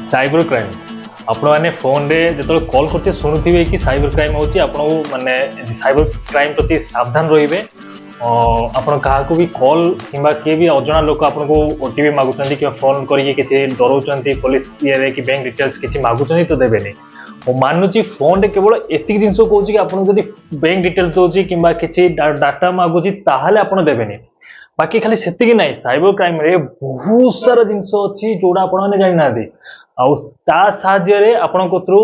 Cyber crime आपण मैंने phone रे जो कॉल करते शुणुवे कि साइबर क्राइम होची आपण माने साइबर क्राइम प्रति सावधान रहिबे। आपण क्या भी कॉल किंबा किए भी अजना लोक आपन को ओटीपी मागुचंती कि फोन करके किसी डराउचंती पुलिस ये कि बैंक डिटेल्स किसी मागुचंती तो देबेनी। मु मानुची फोन रे केवल एतिक जिंस कहूँ कि आपन जदी बैंक डिटेल्स दोची किंबा किसी डाटा मागुची ताहाले आपन देबेनी। बाकी खाली सेतिक नहीं, साइबर क्राइम रे बहुत सारा जिंस अच्छी जोड़ा आपण माने जानि नादी आउ ता साहाय्य आपण को थ्रू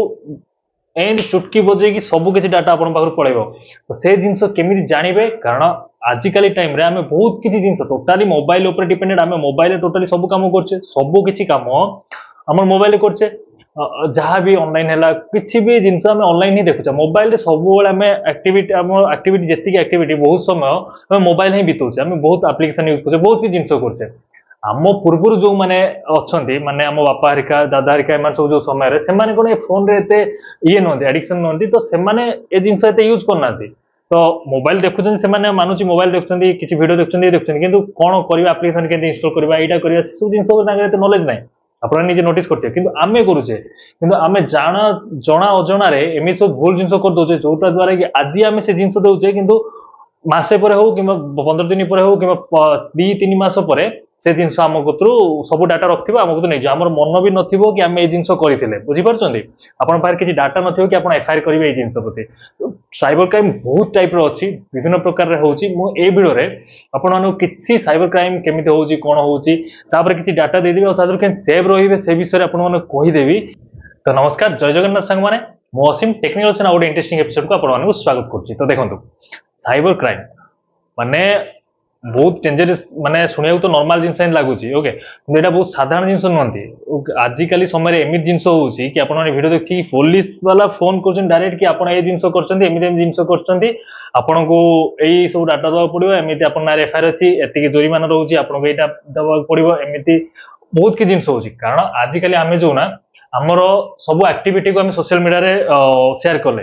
एंड चुटकी बजे कि सब किसी डाटा आपण पाखर पड़ेबो। तो से जिंस केमिति जानिबे, कारण आजिकल टाइम रे आमे बहुत किसी जिंस टोटाली मोबाइल ऊपर डिपेंडेंट। आमे मोबाइल टोटाली सब काम करछे, सब किसी काम हमर मोबाइल करछे। जहाँ भी ऑनलाइन है किसी भी जिनस आम ऑनलाइन ही देखुचे। मोबाइल सब एक्टिविटी एक्टिविटी जेतिक एक्टिविटी बहुत समय मोबाइल ही बिताऊे। आम बहुत एप्लिकेशन यूज करछे, बहुत किसी जिनस करछे। आम पूर्व जो मैंने अच्छा माने आम बापा हरिका दादा हरिका एम सब जो समय से कौन फोन रे ये नुहति एडिक्शन नुहति, तो से जिनस यूज करना। तो मोबाइल देखुं से मानुची मोबाइल देखुं किसी वीडियो देखुं किंतु कौन करवा एप्लिकेशन के इंस्टॉल करवा यहाँ करवा से सब जिन नॉलेज ना आप निजे नोटिस करते कि आम करुचे कि आम जना अजना एमती सब भूल जिन कर दौचे जोटा द्वारा कि आज आम से जिन दौचे कि मसे पर हो कि 15 दिन पर हो कि 2-3 मास पर से जिन आम कतु सब डाटा रखिए आम को नहीं आम मन भी नथिबो कि आम ये जिन करते बुझीपारे आपन पाखे किसी डाटा नथिबो कि आप एफआईआर करेंगे जिन प्रति। साइबर क्राइम बहुत टाइप अच्छी विभिन्न प्रकार होची। मु ए वीडियो रे आपण मानु किछि साइबर क्राइम केमिति होची कोन होची तापर किछि डाटा दे देबी और तादर केन सेव रहिबे से विषय आपण मानु कहि देबी। तो नमस्कार, जय जगन्नाथ संग माने मु असीम टेक्निकल से आउट इंटरेस्टिंग एपिसोड को आपण मानु स्वागत करछि। तो देखंतु साइबर क्राइम माने बहुत डेंजरस माने सुनिया तो नॉर्मल जिनस लगुच ओके, एटा बहुत साधारण जिनस नुहति। आजिकल समय एमती जिनस होची कि आपण माने वीडियो देखि पुलिस वाला फोन करछन डायरेक्ट कि आपण ए जिनस करछन एमती जिनस करछन आपण को एई सब डाटा दवा पड़िबो, एमती आपण नारे एफआईआर अछि एतिकी जुरिमाना रहउची आपण को एटा दवा पड़िबो, एमती बहुत कि जिनस होची। कारण आजिकल आमे जो ना हमर सब एक्टिविटी को आमे सोशल मीडिया रे शेयर करले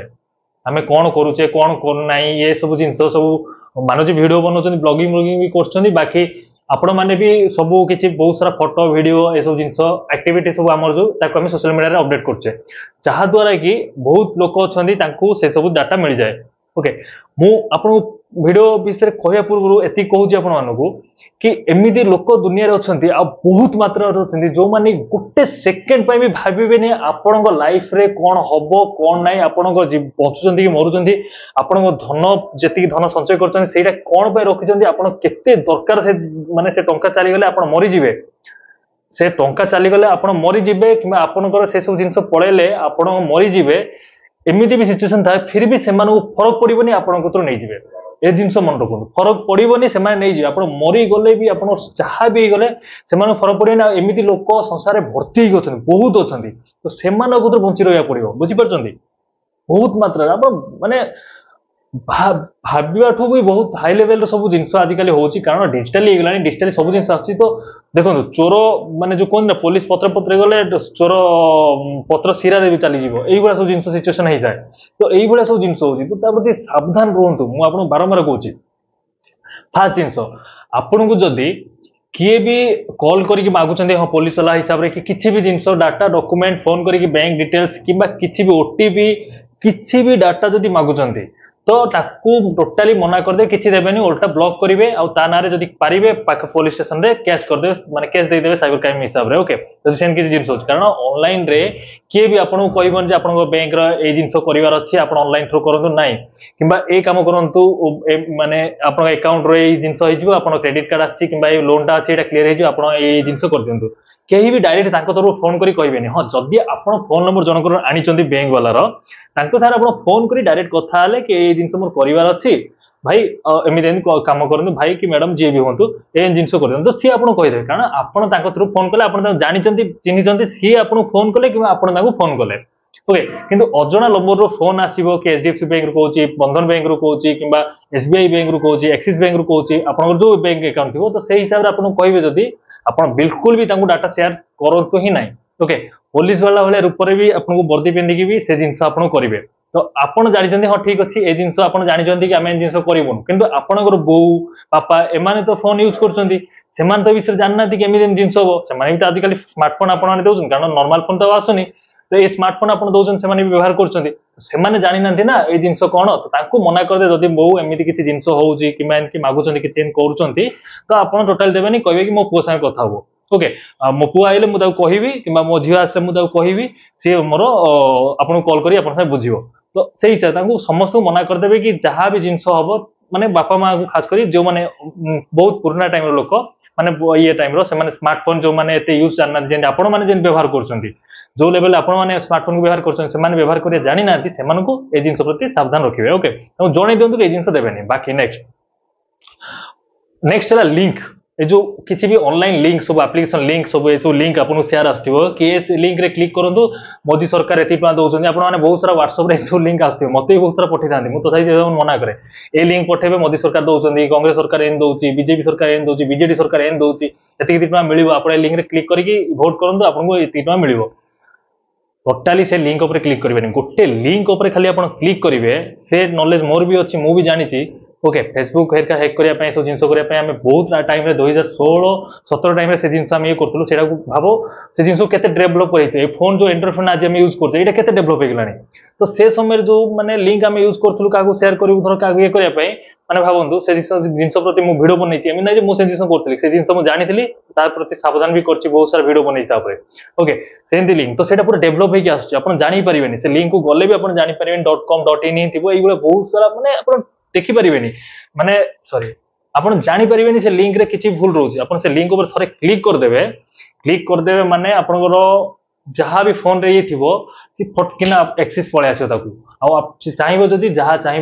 आमे कोन करूचे कोन कोन नाही ये सब जिनस सब मानुची वीडियो बनाउछन ब्लॉगिंग भी करछन। बाकी आपण माने भी सब किछि बहुत सारा फोटो वीडियो ए सब जिनस एक्टिविटी सब हमर जो ताको हम सोशल मीडिया रे अपडेट करछे, जहा द्वारा कि बहुत लोक अछंती तांको से सब डाटा मिल जाए। ओके, मु आपन वीडियो विषय कहया पूर्व एति कहूची आपण मानको कि एमिति लोक दुनिया रे अछंती आ बहुत मात्रा रे अछंती जो माने गुटे सेकंड पय भी भाबिबे ने आपण को लाइफ रे कोन हबो कोन नाही, आपण को बचुचंती कि मरुचंती, आपण को धन जेति धन संचय करचंती सेटा कोन पय रखिचंती, आपण केते दरकार से माने से टंका चली गले आपण मरि जिवे, से टंका चली गले आपण मरि जिवे किबा आपनकर से सब जिंस पळेले आपण मरि जिवे। एमिति भी सिचुएशन था फिर भी से फरक पड़ोनी आपण को नहीं जिवे। ए जिनस मन रखु फरक पड़ोनी से नहीं जी आप मरी गले भी आप जहाँ भी गले से फरक पड़े ना। एमती लोक संसार भर्ती बहुत अच्छा, तो से बंची रहा पड़ो बुझीपार बहुत मात्रा आप माने भावाठू भी बहुत हाई लेवल सब जिन आजिकल हो, कारण डिजिटाली गलानी डिजिटाली सब जिन आसी। तो देखो चोर माने जो कहते पुलिस पत्र पत्र गले चोर पत्र सिरा भी चली यही सब जिन सिचुएसन होता है। तो यही सब जिन हो तो प्रति सावधान रुहतु। मुझे बारंबार कहूँ फास्ट जिनस आपन को जदि किए भी कॉल करके मागुचंदी हाँ पुलिस वाला हिसाब रे कि किसी भी जिनस डाटा डॉक्यूमेंट फोन करके बैंक डिटेल्स किंबा किसी भी ओटीपी किसी भी डाटा जदि मागुचंदी तो ताकू टोटाली मना कर दे, किसी देबेनी, उल्टा ब्लॉक करेंगे और ता नारे जदि पारिबे पाख पुलिस स्टेशन रे केस कर दे माने केस दे देबे साइबर क्राइम हिसाब रे। ओके, जदि सेन किसी जिंस हो, कारण ऑनलाइन रे किए भी आपन को कहबन जे आपन को बैंक रो ए जिंस करिवार अछि आपन ऑनलाइन थ्रू करंतु नाही किंबा ए काम करंतु माने आपन अकाउंट रे ए जिंस होई जिवो, आपन क्रेडिट कार्ड आछि किंबा ए लोन ता अछि एटा क्लियर होई जिवो, आपन ए जिंस कर दियंतु। केही भी डायरेक्ट तांको तरफ फोन करी कहबेनी। हाँ, जदि आपन फोन नंबर जनकर आनिचंदी बैंक वाला रो तांको सार आपन फोन करी डायरेक्ट कथा हाले कि ए जिंस मोर करिवार अछि भाई एमिति काम करंतु भाई कि मैडम जे भी होंतु ए जिंस कर दियंतु, सी आपन कहि देबे। कारण आपन तांको तरफ फोन कले आपन जानिचंदी चिन्हिचंदी सी आपन फोन कले कि आपन तांको फोन कले। ओके, किंतु अजना नंबर रो फोन आसीबो कि एचडीएफसी बैंक रो कहूची, बंधन बैंक रो कहूची किंबा एसबीआई बैंक रो कहूची, एक्सिस बैंक रो कहूची, आपन जो बैंक अकाउंट थिबो तो से हिसाब रे आपन कहबे जदि आपन बिल्कुल भी तांको डाटा शेयर करंतु ही नाही। ओके, पुलिस वाला वाले रूप रे भी आपन को वर्दी पिंडिकी भी से जिंस आपन करिवे। तो आपन जानिचंदी हाँ ठीक अछि ए जिंस आपन जानिचंदी कि आमे जिंस करिवनु, किंतु आपनकर बो पापा एमाने तो फोन यूज करचंदी ସେମାନେ ତ ବିଷୟରେ ଜାଣିନାହାନ୍ତି କେମିତି ଜିନିଷ ହବ। ସେମାନେ ବି ତ ଆଜିକାଲି ସ୍ମାର୍ଟଫୋन ଆପଣ ମାନେ ଦଉଛନ୍ତି, କାରଣ ନର୍ମାଲ ଫୋନ ତ ଆସୁନି, ତ ଏଇ ସ୍ମାର୍ଟଫୋନ ଆପଣ ଦଉଛନ୍ତି, ସେମାନେ ବି ବ୍ୟବହାର କରୁଛନ୍ତି। ସେମାନେ ଜାଣିନାହାନ୍ତି ନା ଏଇ ଜିନିଷ କଣ, ତ ତାଙ୍କୁ ମନା କରିଦେ ଯଦି ବୋଉ ଏମିତି କିଛି ଜିନିଷ ହଉଛି କିମ୍ବା ଏମିତି ମାଗୁଛନ୍ତି କିଛି କରୁଛନ୍ତି, ତ ଆପଣ ଟୋଟାଲି ଦେବେନି, କହିବେ କି ମୋ ପୁଅ ସାଙ୍ଗେ କଥା ହବ। ଓକେ, ମୋ ପୁଅ ଆଇଲେ ମୁଁ ତାକୁ କହିବି କିମ୍ବା ମୋ ଝିଅ ଆସିଲେ ମୁଁ ତାକୁ କହିବି, ସିଏ ମୋର ଆପଣଙ୍କୁ କଲ୍ କରି ଆପଣଙ୍କ ସାଙ୍ଗେ ବୁଝିବ। ତ ସେଇ ହିସାବରେ ତାଙ୍କୁ ସମସ୍ତଙ୍କୁ ମନା କରିଦେବେ କି ଯାହା ବି ଜିନିଷ ହବ, ମାନେ ବାପା ମାଙ୍କୁ ଖାସ କରି ଯୋଉମାନେ ବହୁତ ପୁରୁଣା ଟାଇମର ଲୋକ, ମାନେ ଇଏ ଟାଇମର, ସେମାନେ ସ୍ମାର୍ଟଫୋନ ଯୋଉମାନେ ଏତେ ୟୁଜ ଜାଣିନାହାନ୍ତି, ଯେମିତି ଆପଣ ମାନେ ଯେମିତି ବ୍ୟବହାର କରୁଛନ୍ତି, जो लेवल आपने स्मार्टफोन को व्यवहार कर व्यवहार करिया जानी ना ए जिन प्रति सावधान रखिए। ओके, तो जन दिंतु ये जिन देवेनि। बाकी नेक्स्ट नेक्स्ट है लिंक, ये जो किसी भी ऑनलाइन लिंक सब एप्लिकेशन लिंक सब ये सब लिंक आपको शेयर आसो कि लिंक रे क्लिक करूँ मोदी सरकार एति दौरान आपने बहुत सारा व्हाट्सएप रे सब लिंक आसो, मत भी बहुत सारा पठे था मुझे तथा मना करे ए लिंक पठेबे मोदी सरकार दौरान, कांग्रेस सरकार एन दौर, बीजेपी सरकार एन दौर, बीजेडी सरकार एन दौर, एति मिल आप लिंक रे क्लिक करके भोट करूँ आपको ये मिल। टोटाली से लिंक ऊपर क्लिक करेंगे, गोटे लिंक ऊपर खाली आप क्लिक करेंगे, से नॉलेज मोर भी अच्छी, मु भी जानी। ओके, फेसबुक हेरिका हैक करने सब जिन करने बहुत टाइम 2016-17 टाइम से जिन ये करूँ से भाव से जिन के डेभलप कर फोन जो एंड्रॉइड आज यूज करते ये डेभलप हो गलानी। तो से समय जो मैंने लिंक आम यूज करूँ क्या सेयार करूँ धर क्या ये करने मैंने भावतु से जिन प्रति मुझे भिड बन ना मुझे जिन करी से जिन जानी प्रति सावधान भी कर बहुत सारा भिड बन। ओके, सेमती लिंक तो से पूरा डेभलप होगी आप जानीपारे से लिंक को गले भी आप जानीपारे .com.in ही थी ये बहुत सारा मैंने आप देखिपारे माने सॉरी आप जानीपारे से लिंक रे किसी भूल रोचे आप से लिंक ऊपर थोड़े क्लिक करदे माने आपनकर जहाँ भी फोन रे ये थी सी फटकिना एक्सेस पड़े आसो आप चाहिए जदि जहाँ चाहिए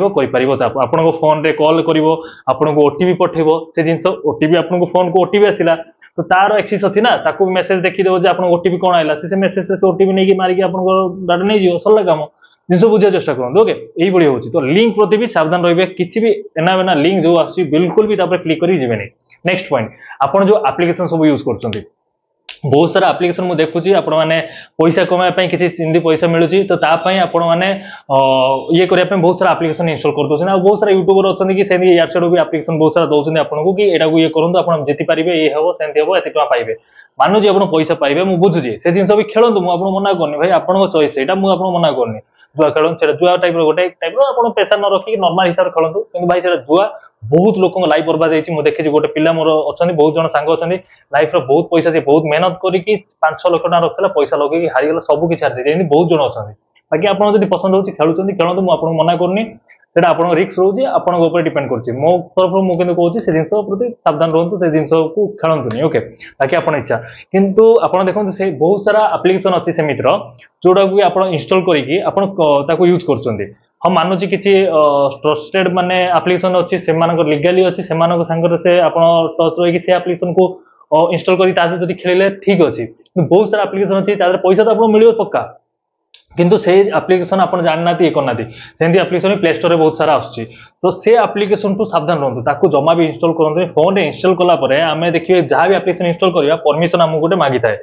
आपन फोन रे कॉल करिवो आपनको ओटीपी पठेबो से जिंस ओटीपी आपनको फोन को ओटीपी आसिला तो तार एक्सेस अच्छी ना ताकू मेसेज देखीदेव जे आपन ओटीपी कौन आइला से मेसेज से ओटीपी नहीं मारिकी आपन डाटा नहीं जीव सरला काम जिन बुझा चेष्टा करूँ। ओके, यही होची तो लिंक प्रति भी सावधान रहिबे, किछि भी एना बेना लिंक जो आसी बिल्कुल भी तापर क्लिक करी जिवेनी। नेक्स्ट पॉइंट, आपन जो एप्लिकेशन सब यूज करछन्ती, बहुत सारा एप्लिकेशन मुझे देखुची आपण माने पैसा कमाय किसी चिंदी पैसा मिलूची, तो तापाई आपण माने ये करने बहुत सारा एप्लिकेशन इंस्टॉल कर दोछन। आ बहुत सारा यूट्यूबर अच्छा कि से यार से भी एप्लिकेशन बहुत सारा दौरान आपको कि एटा को ये करूँ आप जीति पारे ये हम सेमती हम एत पाइबे मानुची आप पैसा पाइबे मुझे बुझुची से जिन भी खेलतु मुझे मना करनी भाई आपन चॉइस यहाँ मुझे मना करनी जुआ खेलुन से जुआ टाइप गोटे टाइप आप पैसा न रखिक नॉर्मल हिसाब से खेलतु कि भाई से जुआ बहुत लोक लाइफ बर्बाद होती देखी गोटे पिला मोर अच्छा बहुत जन सांग अच्छा लाइफ बहुत पैसा से बहुत मेहनत करके 5-6 लाख टका रखा पैसा लगे हारीगला सब किसी हारी बहुत जन अच्छा। बाकी आपको जब पसंद होती खेलुं खेलतु मुझे मना करनी सेटा आपन रिस्क रोचे आपन ऊपर डिपेंड करछि। मो तरफ मु केन कहूछि से जिंस प्रति सावधान रहंतु से जिंस को खेलंतुनी। ओके, बाकी आपन इच्छा किंतु आपन देखंतु से बहुत सारा एप्लिकेशन अछि से मित्र जोडा को आपन इंस्टॉल करिकि आपन ताको यूज करछन्ती। हम मानुछि किछि ट्रस्टेड माने एप्लिकेशन अछि से मानक लीगली अछि से मानक संगर से आपन टच रही से एप्लिकेशन को इंस्टॉल करी ताजे जदि खेलिले ठीक अछि। बहुत सारा एप्लिकेशन अछि ताजे पैसा तो आपन मिलियो पक्का किंतु से एप्लिकेशन आप जानना ये करना सेमती एप्लिकेशन प्ले स्टोर में बहुत सारा आसुची। तो से एप्लिकेशन टू सावधान रहतु ताकू जमा भी इंस्टॉल करते फोन रे इंस्टॉल कला आम देखिए जहाँ भी एप्लिकेशन इंस्टॉल करवा परमिशन आमको गोटे मागी थाए।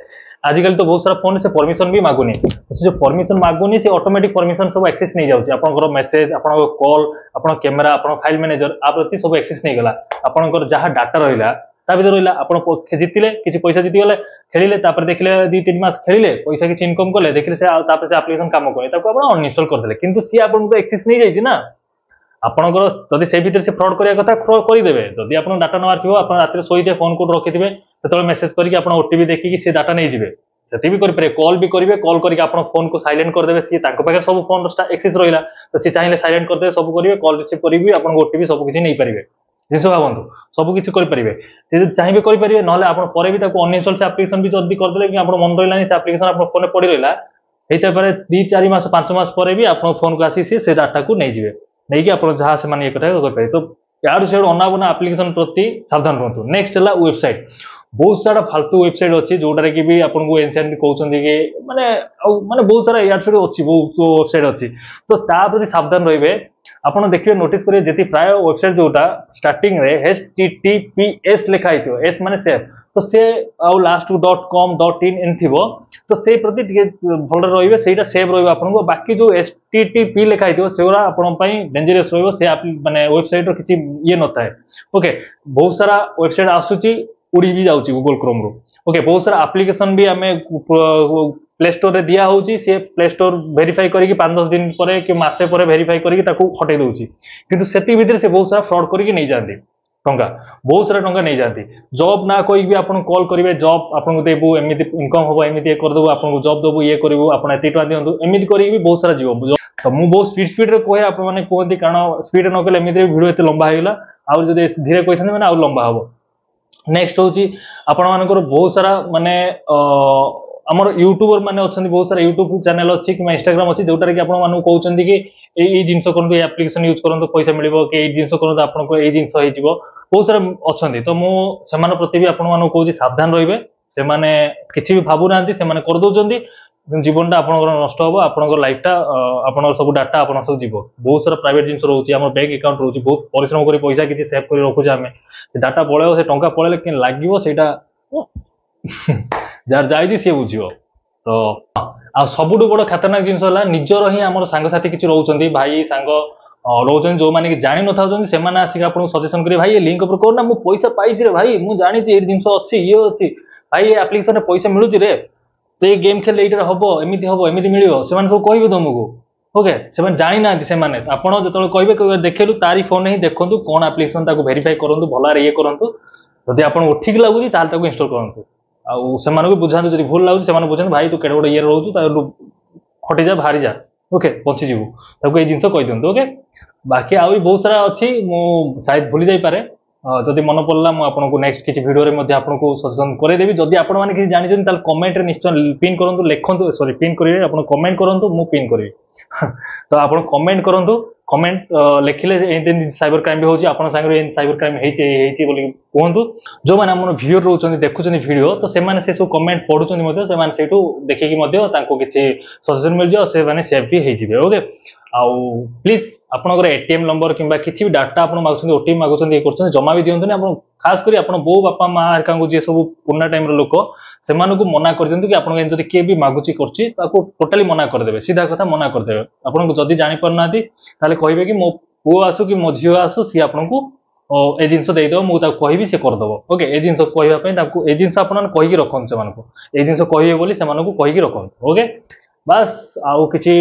आजिकल तो बहुत सारा फोन से परमिशन भी मागुनी, से जो परमिशन मागुनी से ऑटोमेटिक परमिशन सब एक्सेस नहीं जाउची आपनकर मेसेज आपन कॉल आपन कैमरा आपन फाइल मैनेजर आ प्रति सब एक्सेस नहीं गला आपनकर जहाँ डाटा रहिला ता भीतर रहिला आपन जितिले किछि पैसा जीति गले खेलिले तापर देखिले 2-3 मास खेलिले पैसा किछि इनकम कले देखिले से तापर से एप्लिकेशन काम करे ताको आपन अनइंस्टॉल कर देले किंतु सी आपन को एक्सेस नहीं जाइछि ना आपनकर जदि से भीतर से फ्रॉड करिया कथा करि देबे जदि आपन डाटा नवार थिबो आपन रात्री सोइते फोन कोड रखिथिबे ततले मेसेज करके आपन ओटीपी देखि से डाटा नहीं जिवे सेति भी करि पारे कॉल भी करिवे कॉल करके आपन फोन को साइलेंट कर देबे सी ताको पाखे सब फोन एक्सेस रहिला तो सी चाहिले साइलेंट कर देबे सब करिवे कॉल रिसीव करिवे आपन ओटीपी सब किछि नहीं परिवे जिस भावतु सब किसी करेंगे चाहिए करेंगे ना आप अनइंस्टॉल से एप्लिकेशन भी जल्दी करदे कि आप मन रहा से एप्लिकेशन आप फोन पड़ रहा होता है 2-4 मास 5 मास पर भी आप फोन को आसी से डाटा को नहीं जाए नहीं कि आप जहाँ से ये करेंगे तो यार से अनाबना एप्लिकेशन प्रति सावधान रहतु। नेक्स्ट है वेबसाइट, बहुत सारा फालतू वेबसाइट अच्छी जोटार कि भी आपको एनसीएंट कहते कि माने माने बहुत सारा यार से अच्छी बहुत वेबसाइट अच्छी तो ता प्रति सावधान रहिबे। आपन देखिए नोटिस करिए जेती प्राय वेबसाइट जोटा स्टार्टिंग रे https लिखा हिथियो एस माने सेफ तो से आ लास्ट .com.in इन थिबो तो से प्रति भल रहिबे सेटा सेव रहिबो आपन बाकी जो http लिखा हिथियो सेरा आपन पई डेंजरस रहिबो से माने वेबसाइट रो किछि ये नथाय। ओके, बहुत सारा वेबसाइट आसुची उड़ी भी जाउची गूगल क्रोम रो। ओके बहुत सारा एप्लिकेशन भी आमे प्ले स्टोर रे दिया होची से प्ले स्टोर वेरीफाई करके 5-10 दिन परे कि मासे परे वेरीफाई करके ताकू हटे दउची किंतु सेति भीतर से बहुत सारा फ्रॉड करके नहीं जाती टंका बहुत सारा टंका नहीं जाती जॉब ना कोई भी आपन कॉल करिवे जॉब आपन को देबू एमिति इनकम होबो एमिति कर देबू आपन को जॉब देबू ये करबू आपन एति टका दियंतु एमिति करी भी बहुत सारा जीव तो मु बहुत स्पीड रे कोहे आपन माने कोहंती कारण स्पीड न कले एमिति वीडियो एते लंबा हेला आ जदि धीरे कोइछन माने आ लंबा हबो। नेक्स्ट होची आपण मानकर बहुत सारा माने हमर यूट्यूबर माने अछंती बहुत सारा यूट्यूब चैनल अछि कि इंस्टाग्राम अछि जोटार कि आपण मानु कहउछंती कि ए जिंस करंतु ए एप्लीकेशन यूज करंतु पैसा मिलिबो कि ए जिंस करंतु आपण को ए जिंस होई जिवो बहुत सारा अछंती तो मु सेमान प्रति भी आपण मानु कहउची सावधान रहिबे से माने किछि भी भाबु नांती से माने कर दोचंती जीवनटा आपनकर नष्ट होबो आपनकर लाइफटा आपनकर सब डाटा आपन सब जीवो बहुत सारा प्राइवेट जिंस रहउची हमर बैंक अकाउंट रहउची बहुत परिश्रम करी पैसा किछि सेव करी रखु जामे से डाटा पळेओ से टंका पळेले कि लागिवो सेटा जार जाई सी बुझियो तो आ सबुठु बड़ खतरनाक जिंस होला निजर ही हमर सांग साथी किछि रहउचंती भाई सांग रहउचन जो माने कि जानि न थाउचंती से माने आसी आपन सजेशन करी भाई लिंक ऊपर करना मु पैसा पाइछि रे भाई मु जानि छि ए जिंस अछि ये अछि भाई ए एप्लीकेशन रे पैसा मिलुछि रे तो ये गेम खेल एटा हबो एमिति मिलियो से माने सब कहिबो तुमको ओके से माने जानि नांती से माने आपण जतले कहबे देखेलु तारी फोन ही देखंतु कोन एप्लीकेशन ताको वेरीफाई करंतु भला रे ये करंतु जदि आपण ठीक लागुछि ताल ताको इंस्टॉल करंतु आ सेमान को बुझातु जदि भूल लागुछि सेमान बुझातु भाई तू केडे गोटे ये रहउछु ता हटि जा भारी जा ओके पछी जीवु ताको ए जिंस कहि दियंतु ओके बाकी आ बहुत सारा अछि मु शायद भूली जाई पारे जदि मन पड़ला मु आपन को नेक्स्ट किछि वीडियो रे मध्ये आपन को सजेशन करे देबी जदि आपन माने कि जानि जन ताल कमेंट रे निश्चय पिन करंतु लेखंतु सॉरी पिन करिवे आपन कमेंट करंतु मु पिन करिवे तो आपन कमेंट करंतु कमेंट लेखिले एन साइबर क्राइम भी होची आपन संगे एन साइबर क्राइम हेची बोली कहंतु जो माने हमर वीडियो रोचंती देखुचंती वीडियो तो से माने से सब कमेंट पढुचंती मध्ये से माने सेटू देखि मध्ये तांको किछि सजेशन मिल जाओ से माने सेव भी हेजिबे ओके आउ प्लीज आपनकर एटीएम नंबर किंबा किछि भी डाटा आपन मागुचंती ओटीपी मागुचंती करचंती जमा भी दियंतु ने आपन खास करी आपन बो बापा मां हरका को जे सब पुराना टाइम रो लोक सेमान को मना कर दियंतु कि आपन जदि के भी मागुची करची ताको टोटली मना कर देबे सीधा कथा मना कर देबे आपन को जदि जानि परनाती ताले कहबे कि मो पुओ आसु कि मो झियो आसु सी आपन को ए जिंस देई दो मु ता कहबी से कर दबो ओके ए जिंस कहबा पे ताको ए जिंस आपन कहि कि रखन से मानको ए जिंस कहिबे बोली से मानको कहि कि रखन ओके बस आउ किछि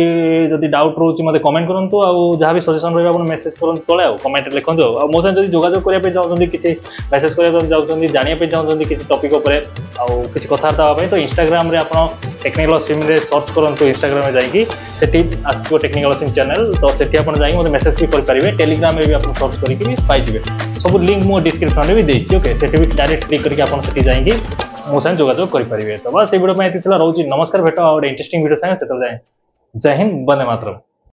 जदि डाउट रहउची मते कमेंट करंतु आउ जहा भी सजेशन रहबा आपन मेसेज करंतु तळे आउ कमेंट लिखंतु आ मो से जदि जोगाजोग करिया पे जाउछंती किछि मेसेज करिया पे जाउछंती जानिया पे जाउछंती किछि टॉपिक ऊपर आउ किछि कथार्ता होबा तो इंस्टाग्राम रे आपन टेक्निकल सिम रे सर्च करंतु इंस्टाग्राम रे जाईकी सेठी आस्को टेक्निकल सिम चैनल तो सेठी आपन जाई मते मेसेज भी कर परिबे टेलीग्राम रे भी आपन सर्च करिकि भी पाइ दिबे सब लिंक मो डिस्क्रिप्शन रे भी देछि ओके सेठी भी डायरेक्ट क्लिक करके आपन सेठी जाईकी मो संग जोगाजोग करि परिबे तो बस ए वीडियो में एतिला रहउची नमस्कार भेटो और इंटरेस्टिंग वीडियो संग सेतल जाय जय हिंद वंदे मातरम।